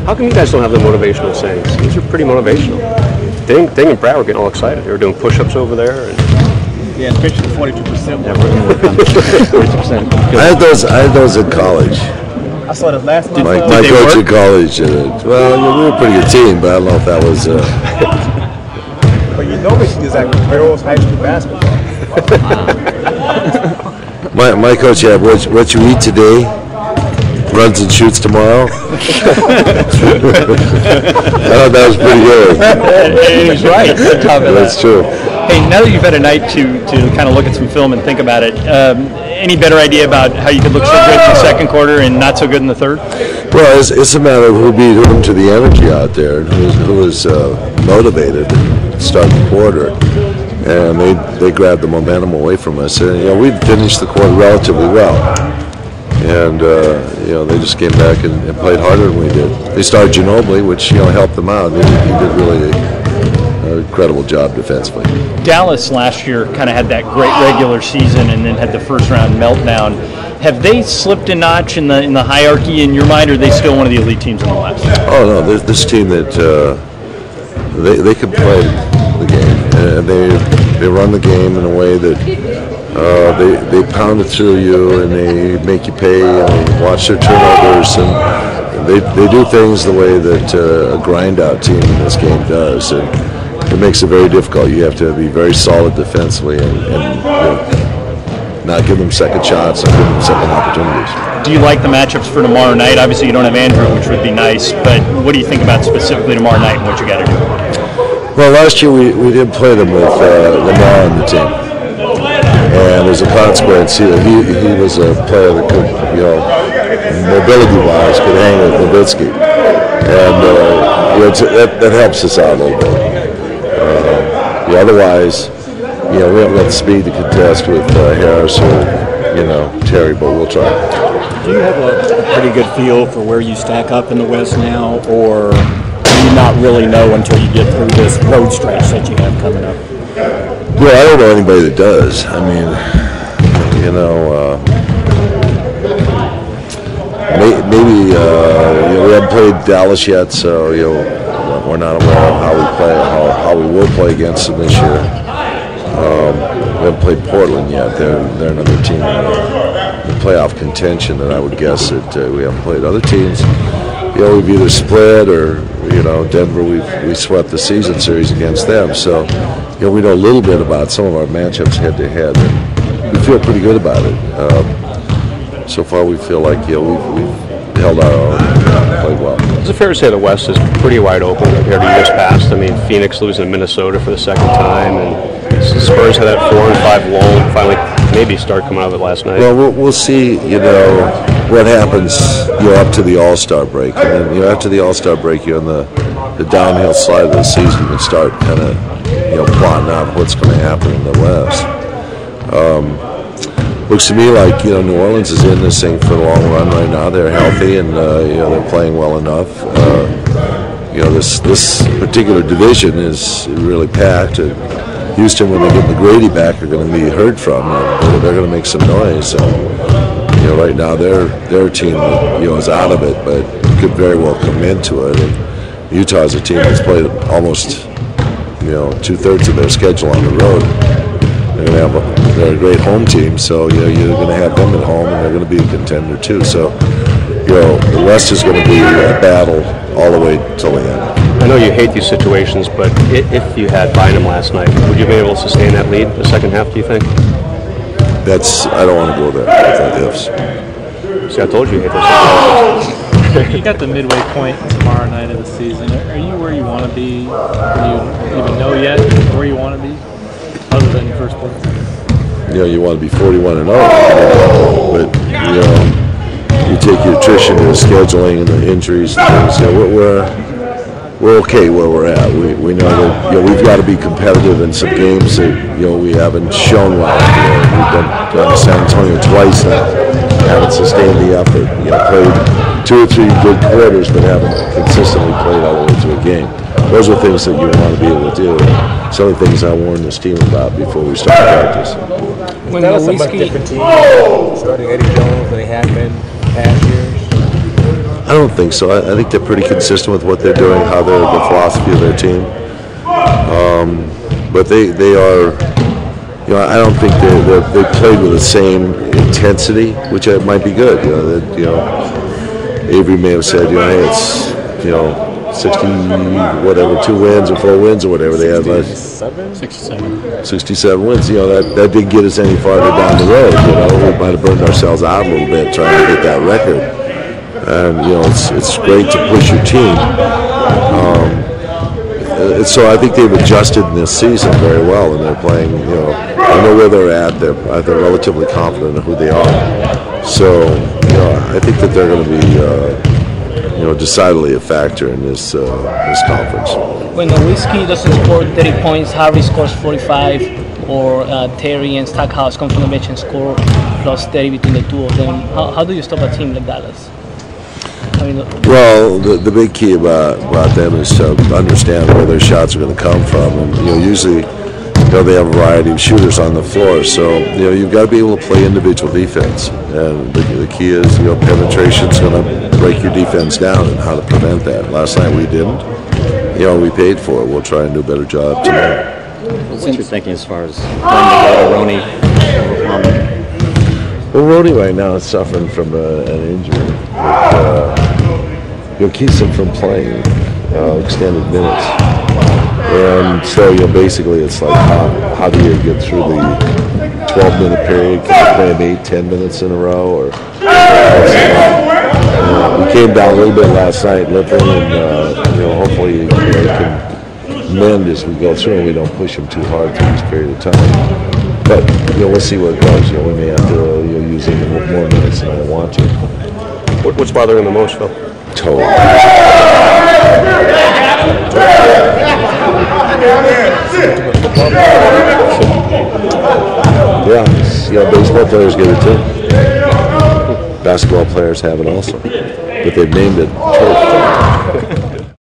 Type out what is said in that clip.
How come you guys don't have the motivational sayings? These are pretty motivational. Ding and Brad were getting all excited. They were doing push-ups over there. And yeah, especially 42%. Yeah, 42%. I had those in college. I saw this last month. My coach in college. Well, we were a pretty good team, but I don't know if that was. But you know Michigan is like girls' high school basketball. My coach had what you eat today runs and shoots tomorrow. I thought that was pretty good. He was right. That's true. Hey, now that you've had a night to kind of look at some film and think about it, any better idea about how you could look so good in the second quarter and not so good in the third? Well, it's a matter of who beat whom to the energy out there, and who was motivated to start the quarter. And they grabbed the momentum away from us. And we finished the quarter relatively well. And they just came back and played harder than we did. They started Ginobili, which helped them out. He did really an incredible job defensively. Dallas last year kind of had that great regular season and then had the first round meltdown. Have they slipped a notch in the hierarchy in your mind, or are they still one of the elite teams in the West? Oh no, this team that they can play the game. They run the game in a way that they pound it through you, and they make you pay, and they watch their turnovers, and they do things the way that a grind-out team in this game does, and it makes it very difficult. You have to be very solid defensively and not give them second shots, not give them second opportunities. Do you like the matchups for tomorrow night? Obviously, you don't have Andrew, which would be nice, but what do you think about specifically tomorrow night and what you got to do? Well, last year we did play them with Lamar on the team. And as a consequence, he was a player that could, mobility-wise, could hang with Nowitzki, and that helps us out a little bit. Otherwise, we haven't got the speed to contest with Harris or Terry, but we'll try. Do you have a pretty good feel for where you stack up in the West now, or do you not really know until you get through this road stretch that you have coming up? Well, I don't know anybody that does. I mean, maybe we haven't played Dallas yet, so we're not aware of how we play, how we will play against them this year. We haven't played Portland yet. They're another team in playoff contention, and I would guess that we haven't played other teams. We've either split or Denver. We swept the season series against them, so we know a little bit about some of our matchups head to head, and we feel pretty good about it. So far, we feel like we've held our own, played well. Is it fair to say the West is pretty wide open compared to years past? I mean, Phoenix losing to Minnesota for the second time, and Spurs had that 4-5 lull, finally maybe start coming out of it last night. Well, we'll see. What happens. Up to the All-Star break, and then after the All-Star break, you're on the downhill slide of the season and start kind of plotting out what's going to happen in the West. Looks to me like New Orleans is in this thing for the long run right now. They're healthy and they're playing well enough. This particular division is really packed. Houston, when they get McGrady back, are going to be heard from. They're going to make some noise. Right now their team is out of it, but could very well come into it. And Utah's a team that's played almost 2/3 of their schedule on the road. They're a great home team, so you're going to have them at home, and they're going to be a contender too. So the West is going to be a battle all the way till the end. I know you hate these situations, but if you had Bynum last night, would you be able to sustain that lead the second half, do you think? I don't want to go there with that ifs. See, I told you hate those situations. You got the midway point tomorrow night of the season. Are you where you want to be? Do you even know yet where you want to be, other than first place? You want to be 41-0, but you take your attrition and the scheduling and the injuries and things. We're okay where we're at. We know that we've got to be competitive in some games that we haven't shown well. We've done San Antonio twice now, haven't sustained the effort. Played 2 or 3 good quarters, but haven't consistently played all the way to a game. Those are things that you want to be able to do. Some of the things I warned this team about before we started practice. That was a much different team starting Eddie Jones than they had been past years. I don't think so. I think they're pretty consistent with what they're doing, how they're the philosophy of their team. But they are. I don't think they played with the same intensity, which might be good. Avery may have said, hey, it's 60 whatever, 2 wins or 4 wins or whatever they had last. 67 wins. That didn't get us any farther down the road. We might have burned ourselves out a little bit trying to hit that record. And it's great to push your team. So I think they've adjusted in this season very well, and they're playing. I know where they're at. They're relatively confident in who they are. So I think that they're going to be decidedly a factor in this conference. When Nowitzki doesn't score 30 points, Harvey scores 45, or Terry and Stackhouse come from the bench and score plus 30 between the two of them. How do you stop a team like Dallas? Well, the big key about them is to understand where their shots are going to come from, and usually they have a variety of shooters on the floor, so you've got to be able to play individual defense, and the key is penetration is going to break your defense down, and how to prevent that. Last night we didn't. We paid for it. We'll try and do a better job tonight. What's your thinking as far as playing together, Ronnie? Well, Rody right now is suffering from an injury that keeps him from playing extended minutes. And so, basically it's like, how do you get through the 12-minute period? Can you play him 8-10 minutes in a row? Or we came down a little bit last night, Lippin, and hopefully he can mend as we go through and we don't push him too hard through this period of time. But we'll see where it goes. We may have to use him more minutes than I want to. What's bothering him the most, Phil? Toe. Yeah, baseball players get it too. Basketball players have it also, but they've named it toe.